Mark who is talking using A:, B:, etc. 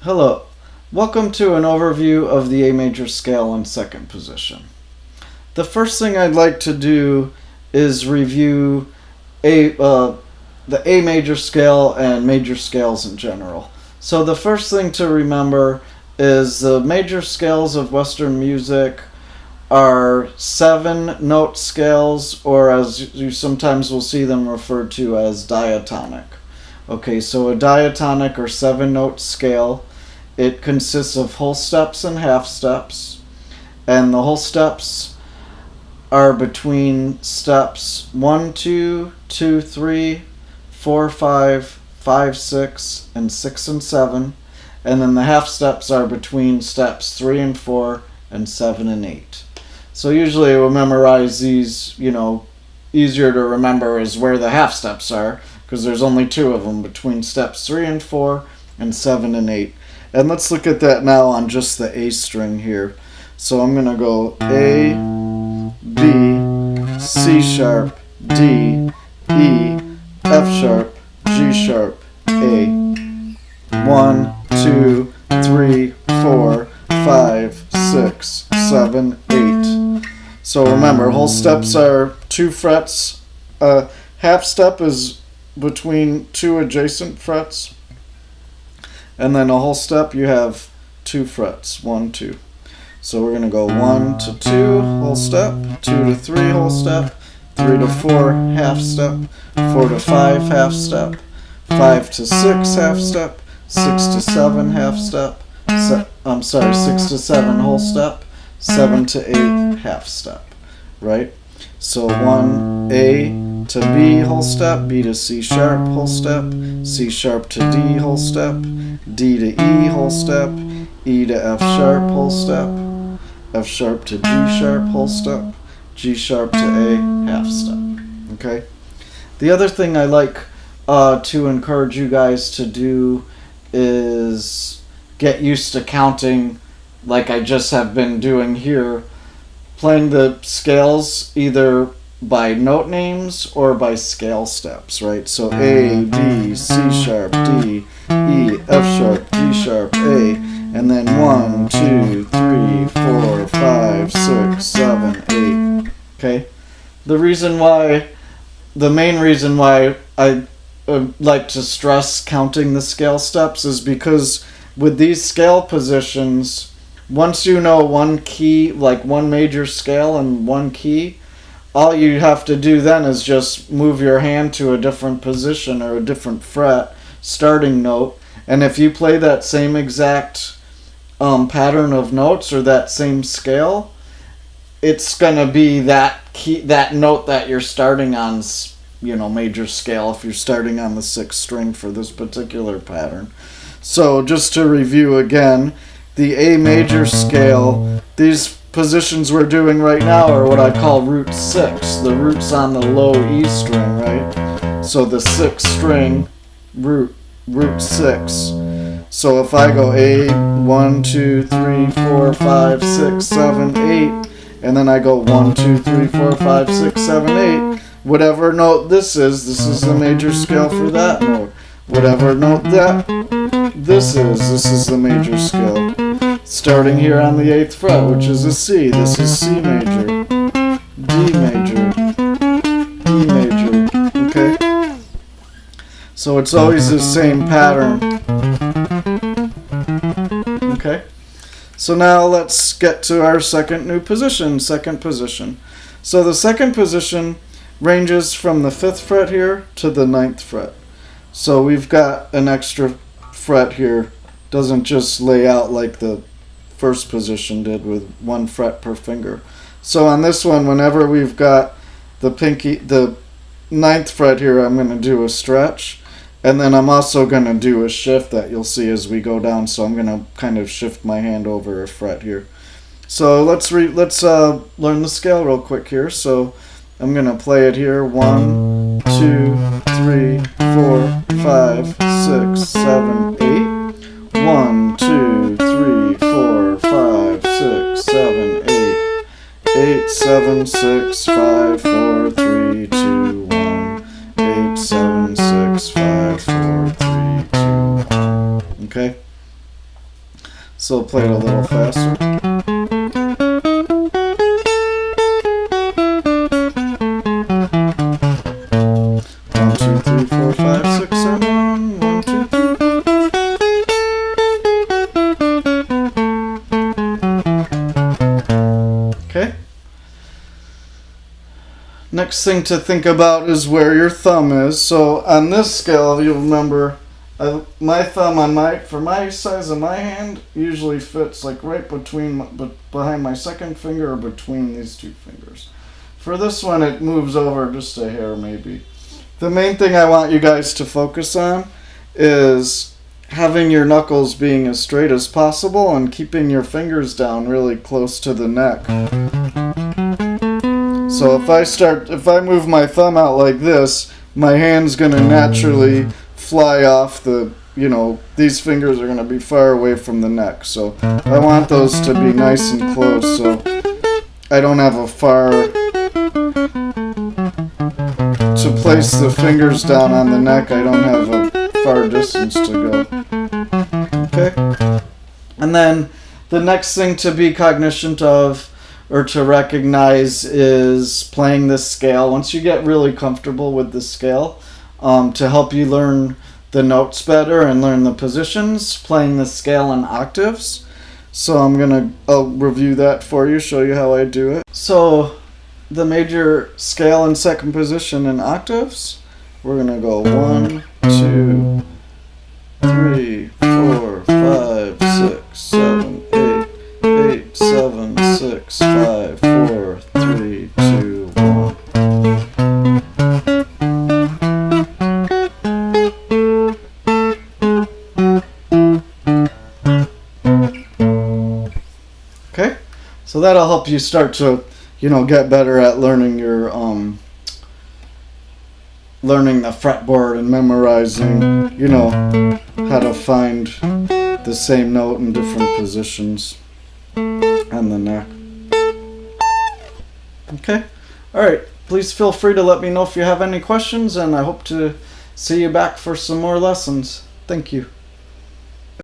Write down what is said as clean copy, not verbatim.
A: Hello, welcome to an overview of the A major scale in second position. The first thing I'd like to do is review the A major scale and major scales in general. So the first thing to remember is the major scales of Western music are 7-note scales, or as you sometimes will see them referred to as diatonic. Okay, so a diatonic or 7-note scale, it consists of whole steps and half steps, and the whole steps are between steps 1, 2, 2, 3, 4, 5, 5, 6, and 6 and 7, and then the half steps are between steps 3 and 4 and 7 and 8. So usually we'll memorize these, easier to remember is where the half steps are, because there's only 2 of them between steps 3 and 4 and 7 and 8. And let's look at that now on just the A string here. So I'm going to go A, B, C sharp, D, E, F sharp, G sharp, A. 1, 2, 3, 4, 5, 6, 7, 8. So remember, whole steps are 2 frets. Half step is between 2 adjacent frets. And then a whole step, you have 2 frets, 1, 2. So we're going to go 1 to 2, whole step, 2 to 3, whole step, 3 to 4, half step, 4 to 5, half step, 5 to 6, half step, 6 to 7, half step, 6 to 7, whole step, 7 to 8, half step, right? So 1, A to B, whole step, B to C sharp, whole step, C sharp to D, whole step, D to E, whole step, E to F sharp, whole step, F sharp to G sharp, whole step, G sharp to A, half step. Okay? The other thing I like to encourage you guys to do is get used to counting like I just have been doing here, playing the scales either by note names or by scale steps, right? So A, B, C sharp, D, E, F sharp, G sharp, A, and then 1, 2, 3, 4, 5, 6, 7, 8. Okay? The main reason why I like to stress counting the scale steps is because with these scale positions, once you know one key, like one major scale and one key, all you have to do then is just move your hand to a different position or a different fret, starting note, and if you play that same exact pattern of notes or that same scale, it's gonna be that key, that note that you're starting on, major scale if you're starting on the 6th string for this particular pattern. So just to review again, the A major scale, these positions we're doing right now are what I call root 6. The root's on the low E string, right? So the 6th string, root 6. So if I go A, 1, 2, 3, 4, 5, 6, 7, 8, and then I go 1, 2, 3, 4, 5, 6, 7, 8, whatever note this is the major scale for that note. Whatever note this is the major scale. Starting here on the 8th fret, which is a C. This is C major, D major, E major, okay? So it's always the same pattern. Okay? So now let's get to our second position. So the second position ranges from the 5th fret here to the 9th fret. So we've got an extra fret here. Doesn't just lay out like the first position did with 1 fret per finger. So on this one, whenever we've got the 9th fret here, I'm going to do a stretch, and then I'm also going to do a shift that you'll see as we go down. So I'm going to kind of shift my hand over a fret here. So let's learn the scale real quick here. So I'm going to play it here. 1, 2, 3, 4, 5, 6, 7, 8. 1, 2, 3, 4, 5, 6, 7, 8. 8, 7, 6, 5, 4, 3, 2, 1. 8, 7, 6, 5, 4, 3, 2, 1. Okay? So play it a little faster. One, two, three, four, five, six, seven. 1, 2, 3. Okay. Next thing to think about is where your thumb is. So on this scale, you'll remember my thumb for my size of my hand usually fits like right behind my second finger or between these two fingers. For this one, it moves over just a hair maybe. The main thing I want you guys to focus on is having your knuckles being as straight as possible and keeping your fingers down really close to the neck. So if I move my thumb out like this, my hand's gonna naturally fly off these fingers are gonna be far away from the neck. So I want those to be nice and close so I don't have to place the fingers down on the neck, I don't have a far distance to go. Okay? And then the next thing to be cognizant of or to recognize is playing this scale. Once you get really comfortable with the scale, to help you learn the notes better and learn the positions, playing the scale in octaves. So I'll review that for you, show you how I do it. So the major scale in second position in octaves, we're gonna go 1, 2, 3, 4, 5, 6, 7, 8, 8, 7, 6, 5, 4, 3, 2, 1. Okay, so that'll help you start to get better at learning your learning the fretboard and memorizing how to find the same note in different positions on the neck. Okay, alright, please feel free to let me know if you have any questions, and I hope to see you back for some more lessons. Thank you.